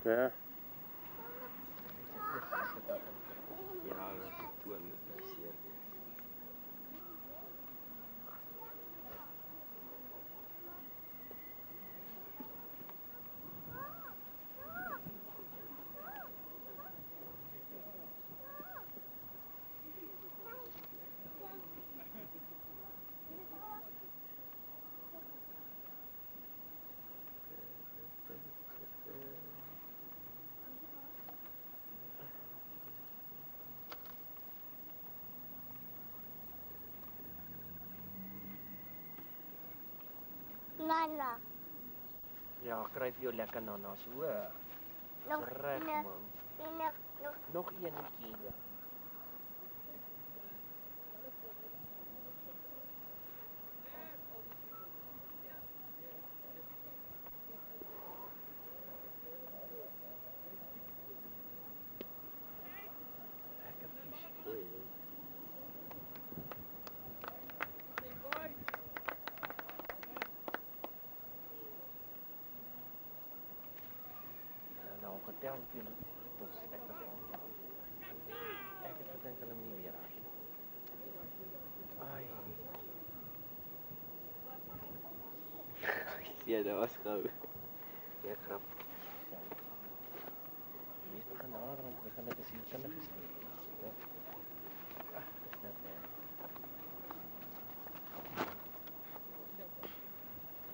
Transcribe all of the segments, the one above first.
Ja. Ja, dat is toen met zeer wees. Nana. Ja, kry vir jou lekker nanas, hoor. Nog Reg, een. man. Nog. Nog eenetjie. Lekker vis. Goeie. Nou, getel hoeveel tot ek was aan. Ek het gedink hulle nie weer raak. Ai. Ja, dat was gauw. Ja, grap. Wees begin nader om te begin dit is sielkundige storie. Ja. Ag, dis net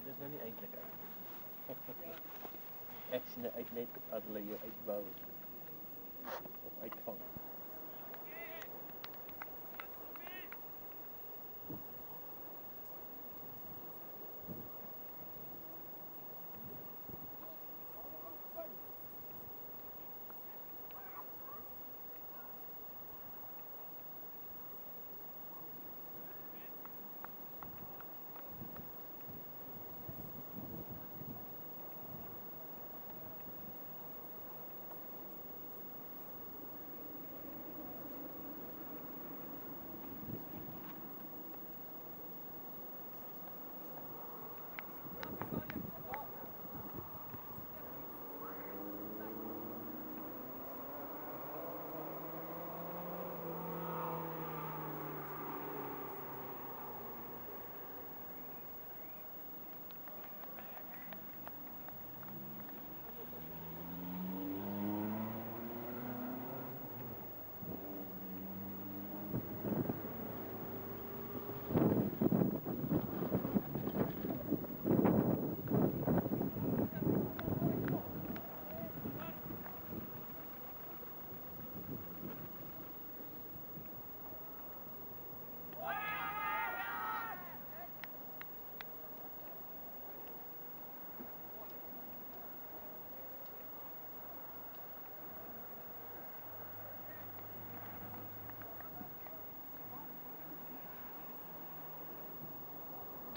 dis nou nie eintlik uit. Ek sien uit net dat hulle jou uitbou of uitvang.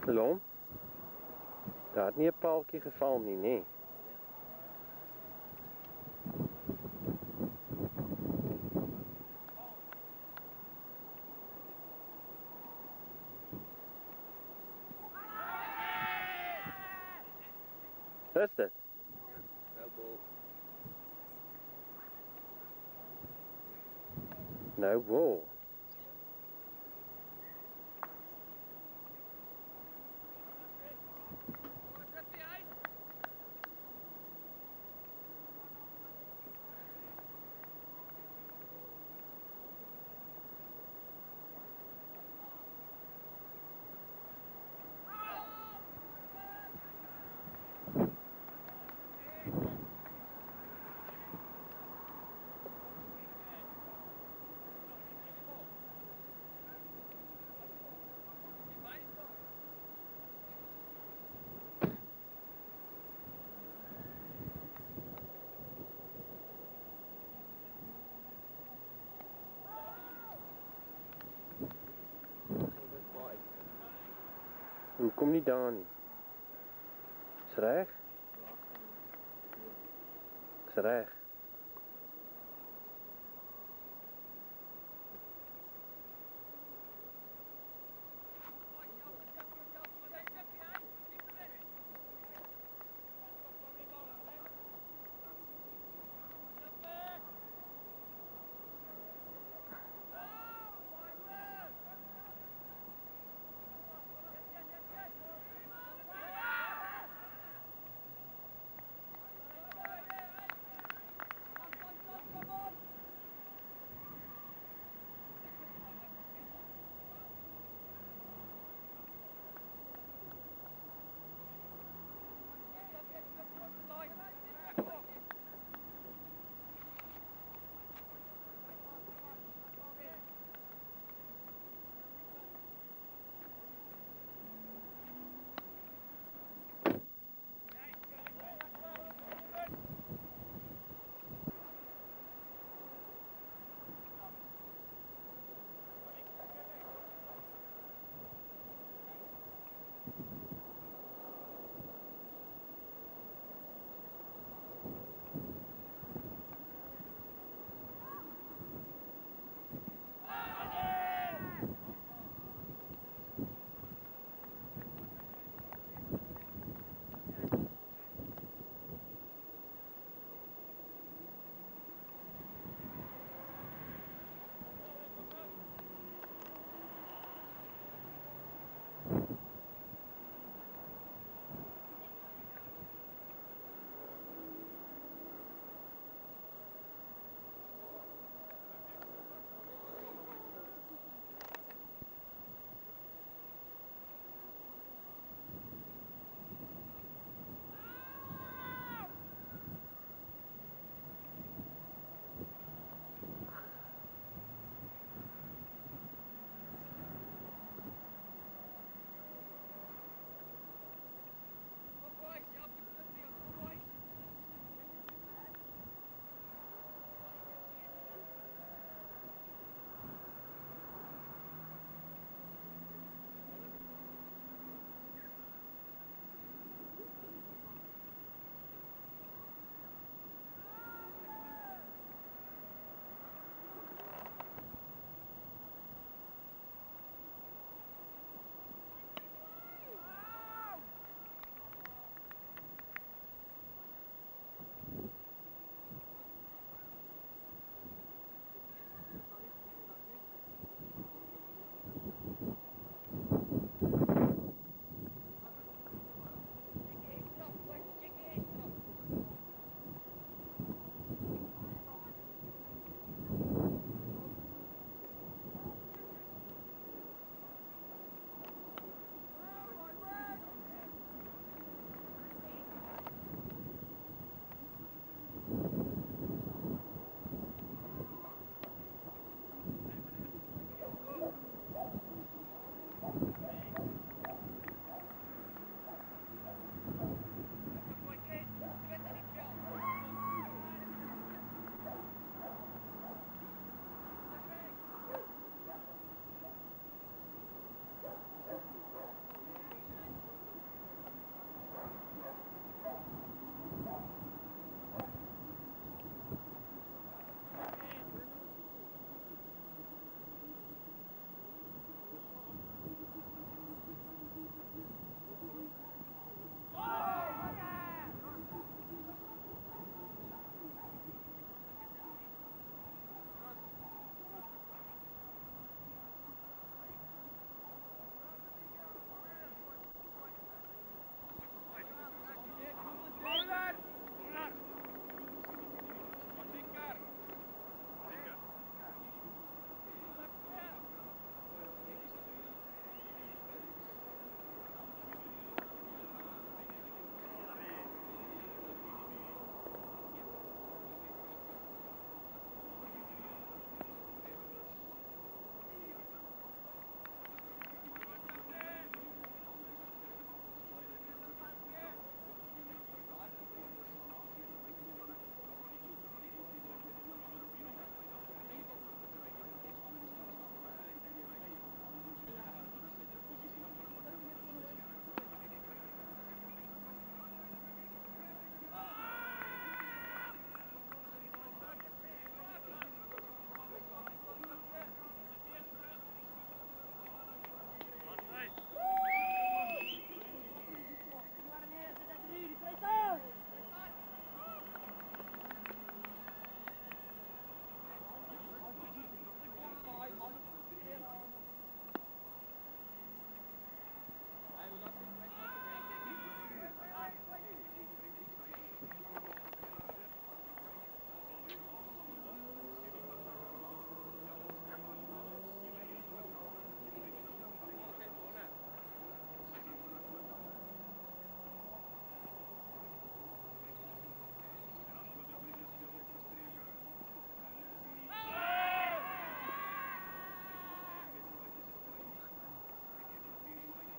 Lom? Daar het nie 'n paaltjie geval nie, nê? Is dit? Nou bal. Nou bal. Hoekom nie daar nie? Is reg? Is reg.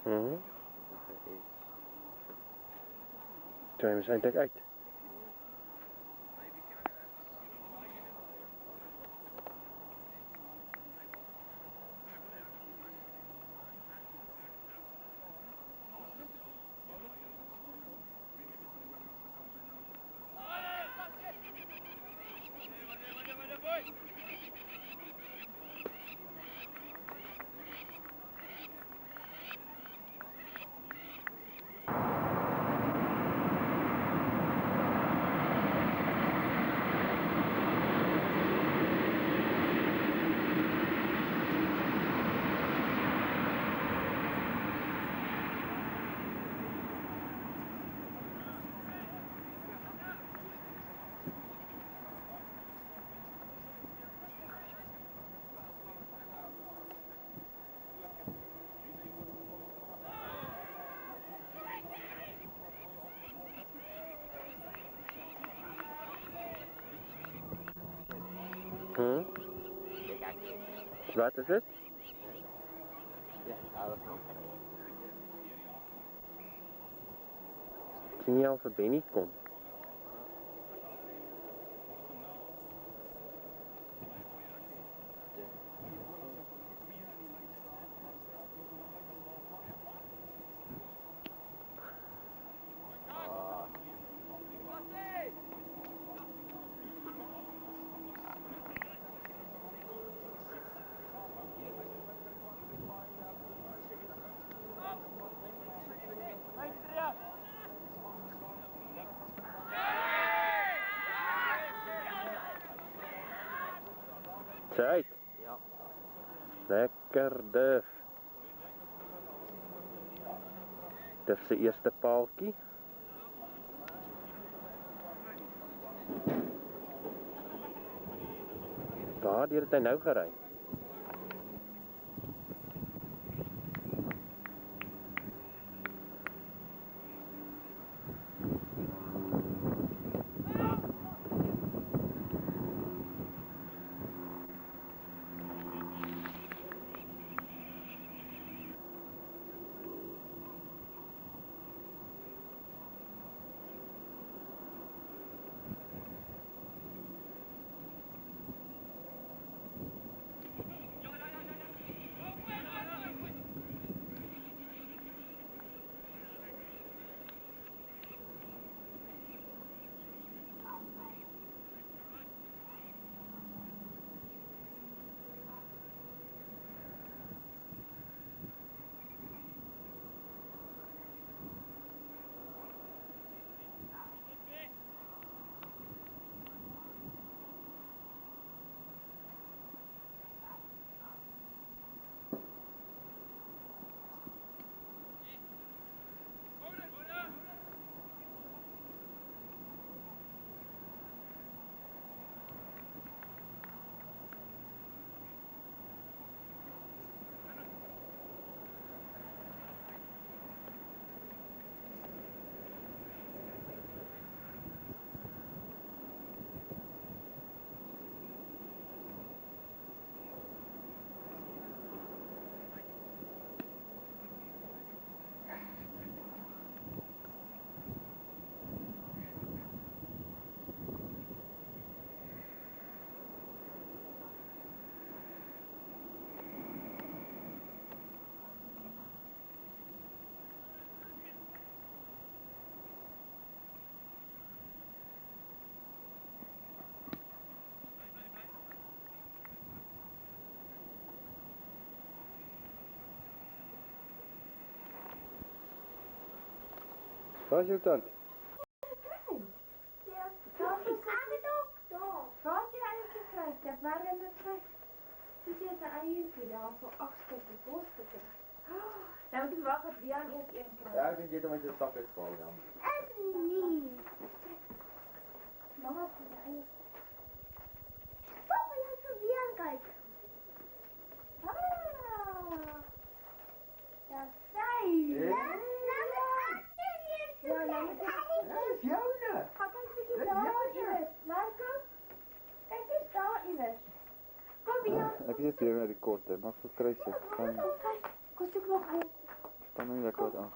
Mhm. Of iets. Toen we zijn uit. Hm? Wat is het? Ja, alles nog. Sien jy al vir Benny kom? Tijd. Ja. Lekker duf. Duf se eerste paaltjie. Waar het hy nou gery? Waar is jou tand? Waarom het krijgt? Ze zit een eiertje daar voor 8 stukken voorstukken. Nou moeten we wachten tot Jan eerst één krijgt. Ja, ik denk dit omdat je de zak uitvallen dan. Niet. Mama heeft een eier. Papa, laat zo weer aankijken. Ah! Ja, zij! Ja? Ja, nou moet ik... Dat is jouw. Ga kijk eens daar, Iris. Marco? Kijk eens daar, Iris. Kom, Jan. Ek is net hier met die korte, maar vir kruisje. Kom, kijk. Kom, zoek nog uit. Staan Nee, lekker wat aan.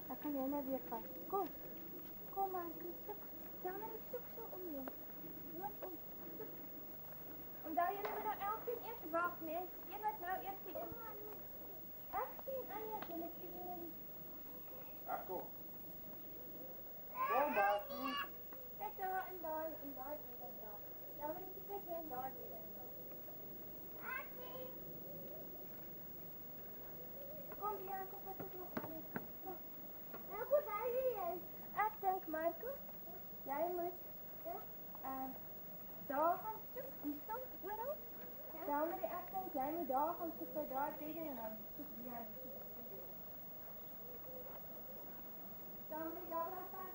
Dan kan jij net weer gaan. Kom. Kom maar. Ja, maar ik zoek zo om je. Loop om. Omdat jullie me nou 11 eerst wachten, hè. Je bent nou eerst die in. 18 eieren wil ik zien. Ja, kom. Kom maar. Kijk daar en daar en daar en daar. Ja, maar ik kijk en daar en daar. 18. Kom, Bianca, wat is nog aan? Nou goed, daar is hij. Ik denk, Marco, jij moet daar gaan zoeken, die stond ooral. Dan moet ik denk, jij moet daar gaan zoeken, daar tegen en dan zoek jij. Dan moet ik daar gaan staan.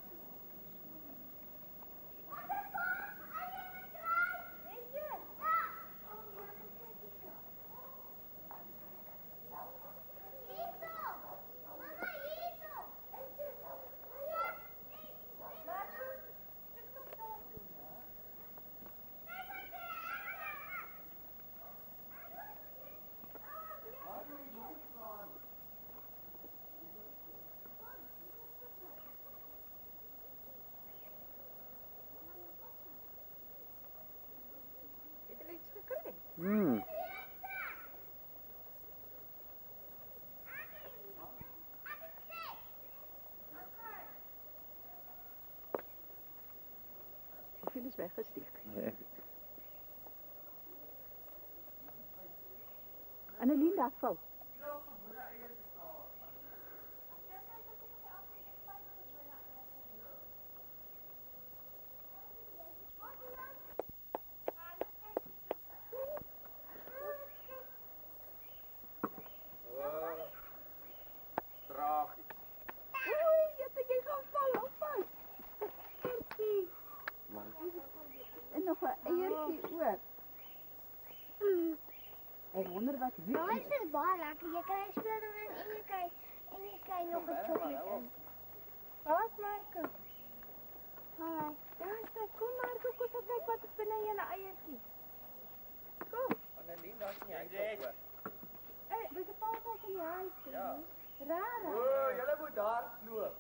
Wat is dat? Hij is er klaar! Weet je? Ja! Oh, ja, dat kijk ik zo. Hier zo! Mama, hier zo! Ja! Marco, zoek nog daar doen, hè? Nee, maar heb je iets gekregen? Profiel is weggesticht. Nee. Annelien, daar val. Tragisch. Oei, jy gaan val op vas. Eiertjie. En nog 'n eiertjie ook. Ek wonder wat hier Nou is. is het baie lekker. Je krijgt spullen in en je krijgt nog een chocolade in. Wat, Marco? Hi. Daar is hy. Kom, Marco, kom so kyk wat is binne julle eiertjie. Kom. Annelien, daar is nie hy op. Hey, dis 'n paal van die huis. Ja. Rara. O, julle moet daar loop.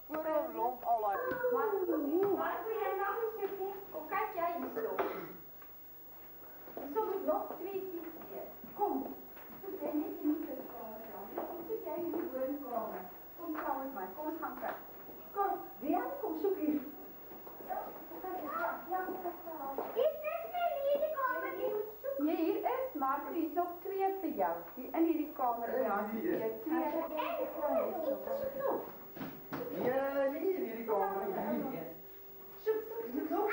Voor hom lomp al daai. Marco, jy mag nie so nie. Kom kyk jy hierso. Hierso moet nog 2 kies wees. Kom. Soek jy net in die kamer dan. Kom soek jy in die woonkamer. Kom saam met my. Kom ons gaan kyk. Kom, weer kom soek hier. Ja, kom kyk. Is dit nie hier die kamer nie? Nee, hier is maar hier is nog 2 vir jou. Hier in hierdie kamer ja, hier 2. Nee, nie in hierdie kamer nie. Soek nog. This is all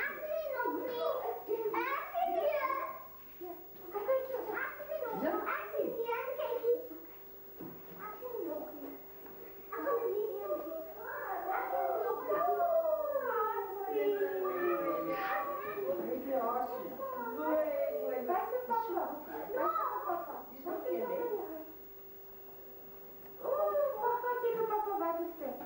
what it is.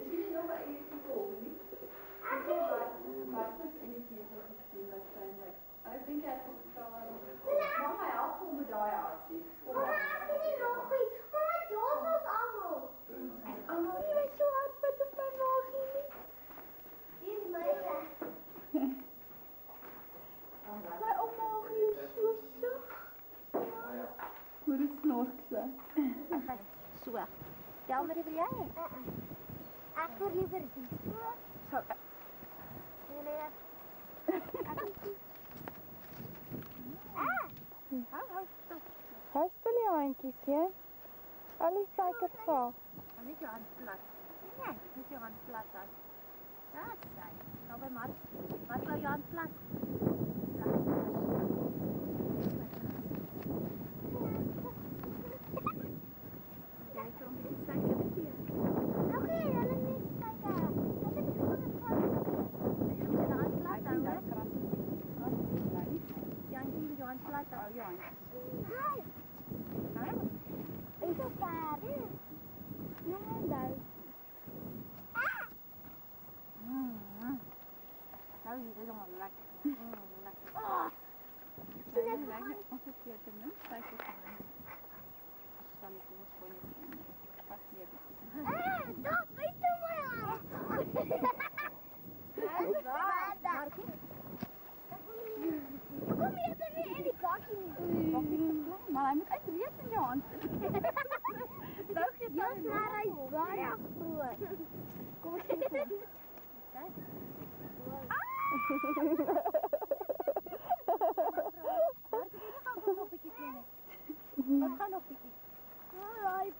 Is jullie nog een eiertje vol, niet? Wat is in die ketel gezien waarschijnlijk? Ik denk jij het wel. Mama, help me met die aardie. Mama, heb je die nog niet? Mama, dood ons allemaal. Allemaal niet met zo hard met op mijn maagje niet. Hier is mijn Mijn maagje is zo zacht. Hoe het snorkt ze. So. Tel maar vir jy. Ek wil liever die. So. Nee. Hou. Hou stil jou handjies, hè? Al die suiker val. Hou net jou hand plat. Nee, net jou hand plat hou. Daar's sy. Nou by Mart. Wat hou jou hand plat? Jy het hom net suiker gegee. Okay, hulle net suiker. Wat het ek gedoen? Jy moet jou hand plat hou, hè? Ja, Jantjie, moet jou hand plat hou. ja. Hi. Ek is daar. Ja, daar. Nou, dit is allemaal lekker. Lekker. Ons het hier te min, suiker te min. Dan is ons gewoon niet pas hier. Dat weet je maar. Kom je er weer in die bakje niet? Maar hij moet echt reeds in je hand. Loop je Ja, maar hij is bijna groot. Kom eens even. Wat gaan nog bietjie? Alright.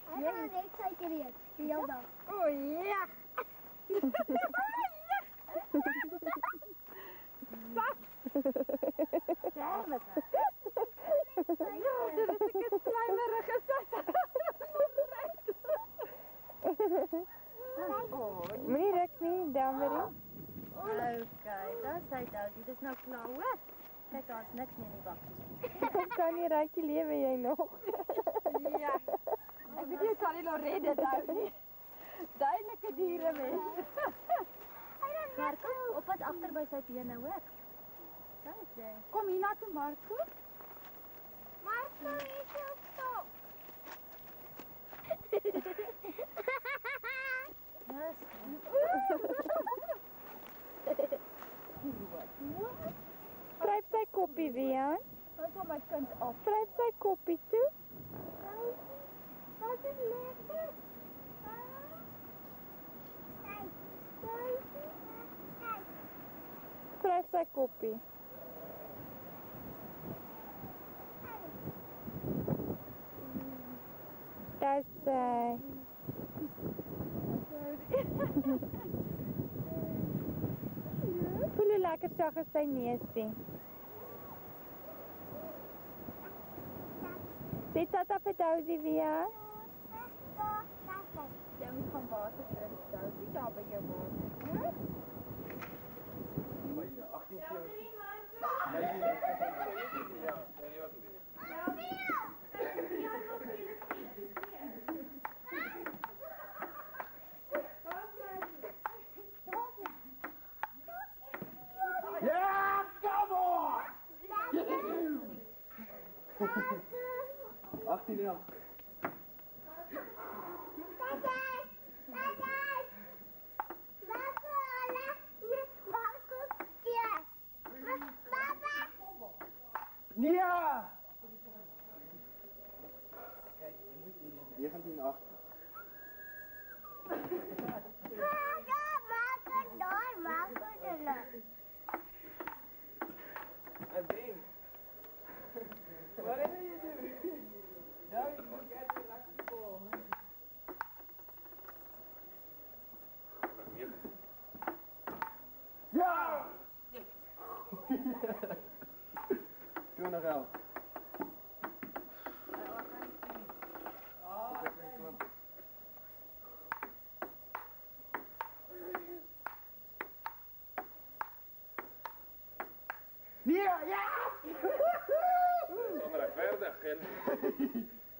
Hij gaat net zeker niet. Die jou dan. Oh ja. Ja, wat Ja, dit is een slijmerige sas. Moenie ruk nie, Delmarie. Okay, dat is hy nou. Dit is nou klaar, hoor. Kijk, daar is niks meer in die bakkie. Kan nie rykie lewe jy nog. Ja. Ek weet jy sal nie nog redde nou nie. Duidelike diere mens. Marco, oppas agter by sy bene, hoor. Daar is jy. Kom hier na toe, Marco. Marco is op stop. Yes. Skryf sy koppie weer. Hy kom my kind af. Skryf sy koppie toe. Wat is lekker? Kijk. Kijk. Skryf sy koppie. Daar sy. Voel hoe lekker sag is sy neusie. Sê tata vir Dousie weer. Jy moet van water drink, Dousie, daar by jou water. Hoor? Ja, come on! 18 jaar. Ja! 19, 8. And then, whatever you do, now you will get the lucky ball. Ja! 2011. Ja, ja! Onregverdig en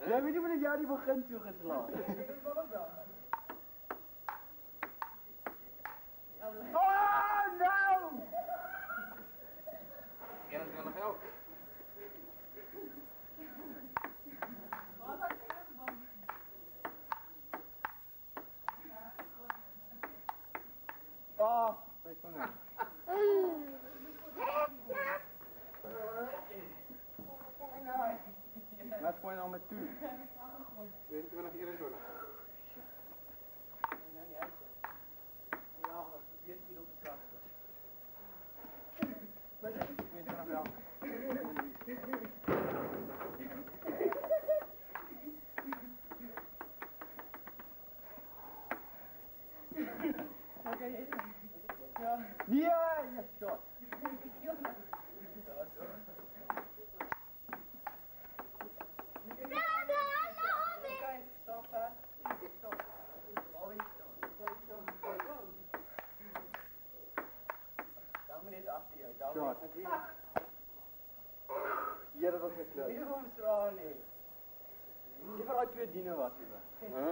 Jy weet nie hoe dit jaar die begin toe geslaan. Oh, no! Kennis wil nog elk. Oh, weet je niet. Wat gooi je nou met toe? Weet je wel nog 21? Ja, dat is eerst weer op de straat. Weet je nog wel? Ja, yes, shot. Shot. Ja, dat was een kleur. Wie hoeft zo nee? Die voor uit twee dienen was hij. Huh?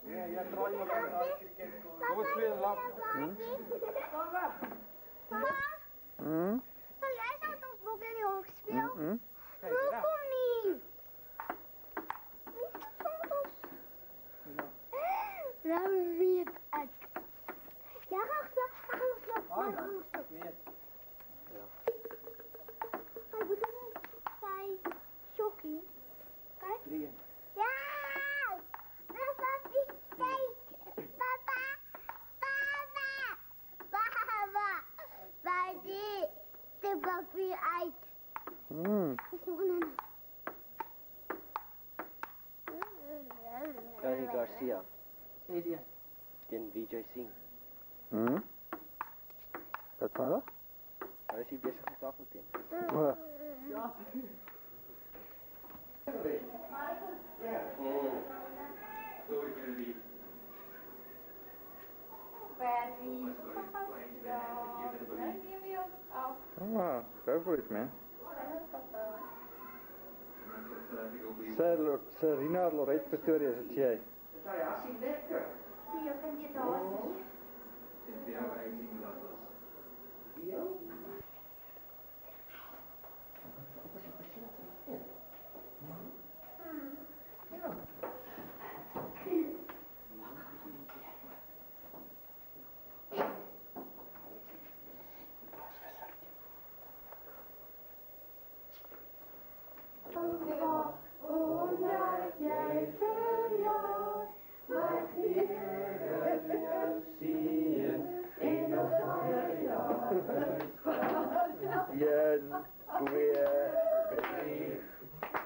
Ja, jij draait nog aan de cricket. Kom eens weer lap. Jij zou het ons boek in die hoog spelen? Welkom niet. Nou weet ik. Ja, ga nog zo. Weer. Kijk, moet je bij Shokkie. Kijk. 3. Ja! Dat was die steek. Papa. Papa. Papa. Waar die de papier uit. Is nog een. Johnny Garcia. Hey, die. Ken Vijay Singh. Wat van dat? Waar is hij bezig met tafeltennis? Ja. Ah, go for it, man. Serena Lorette Pretoria, is het jij? Jen, 2,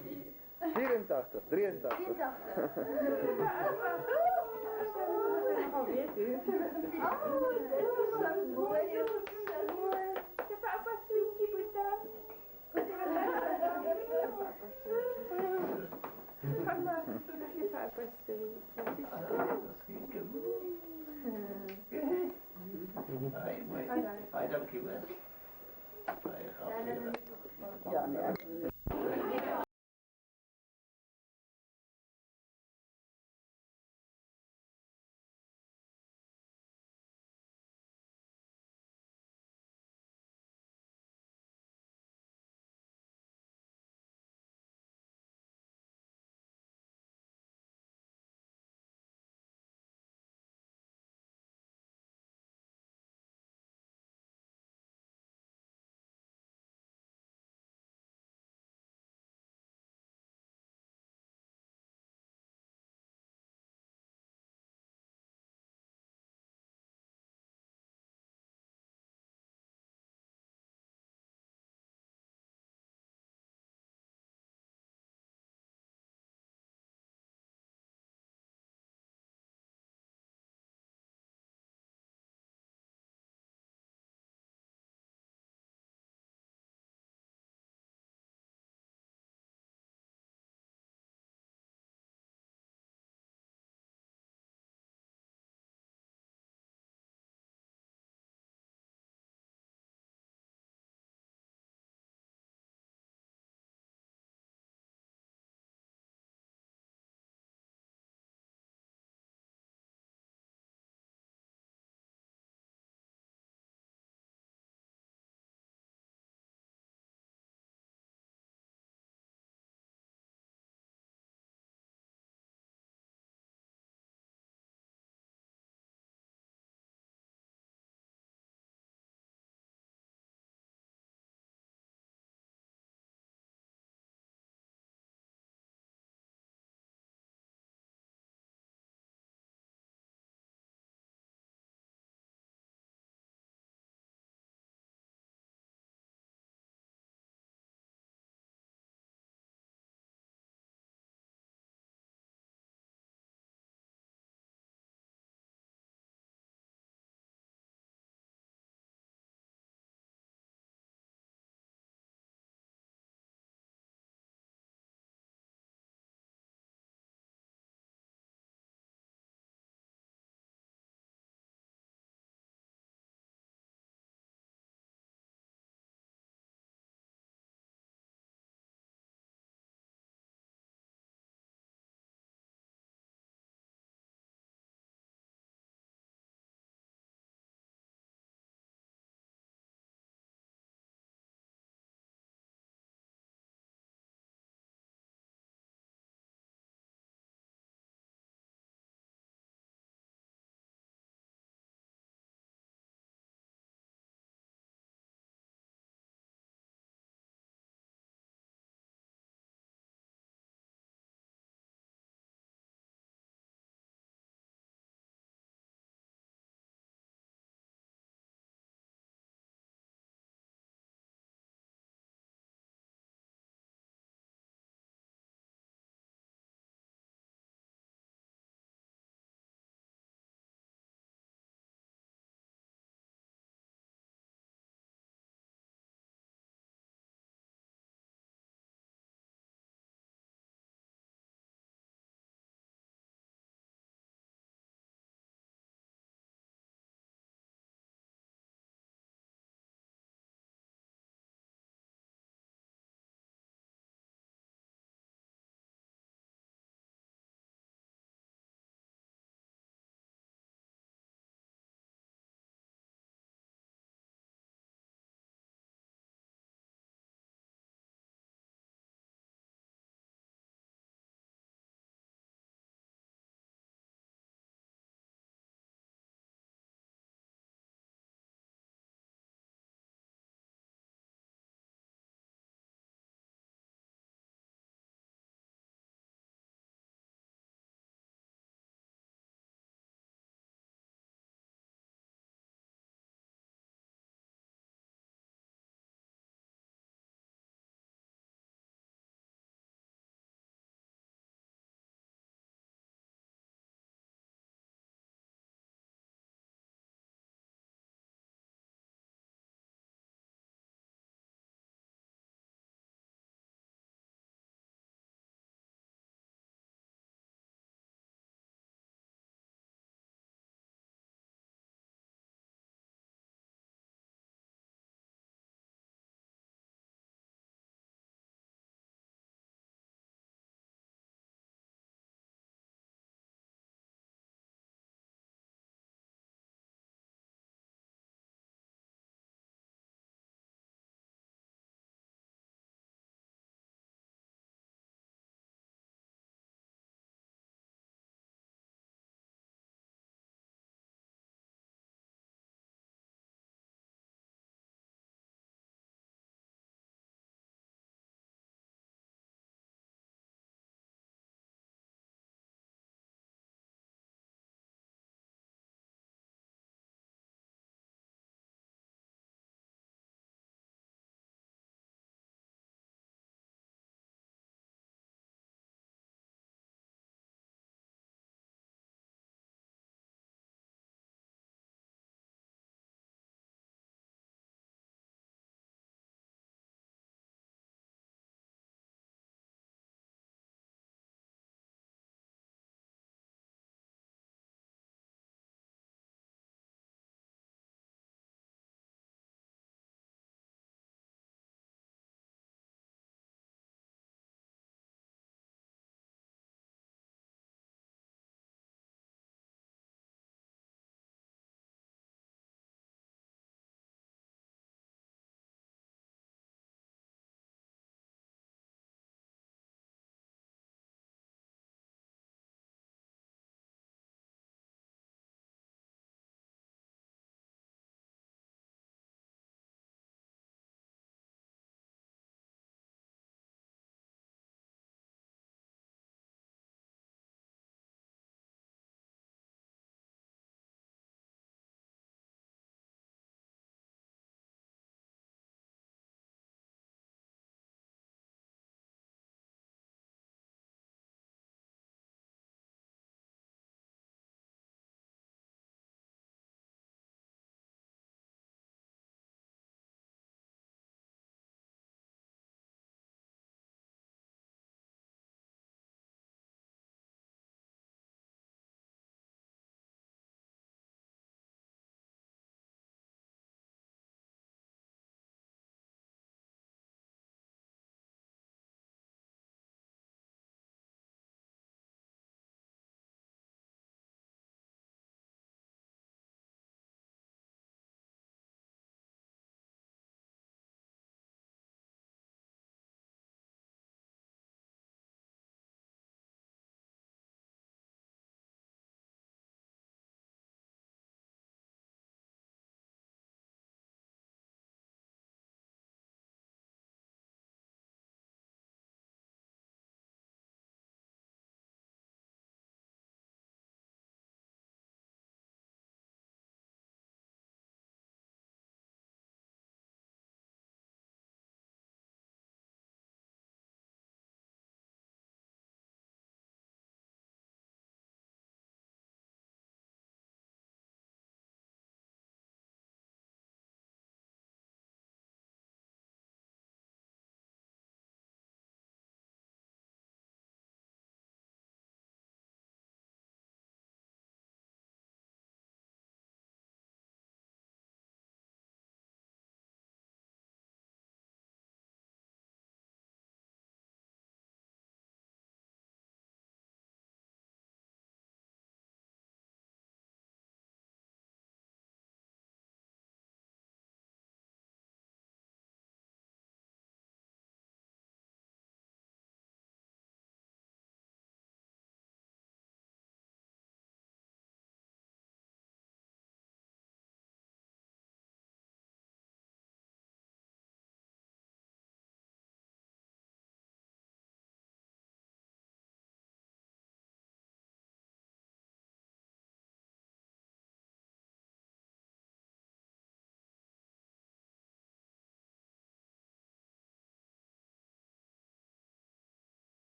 3, 84, 83. Oh, weet u. Oh, dit is zo mooi. De papa sweetie bedankt. Kom maar, je papa sweetie. Hij dank je wel. Ja, nee.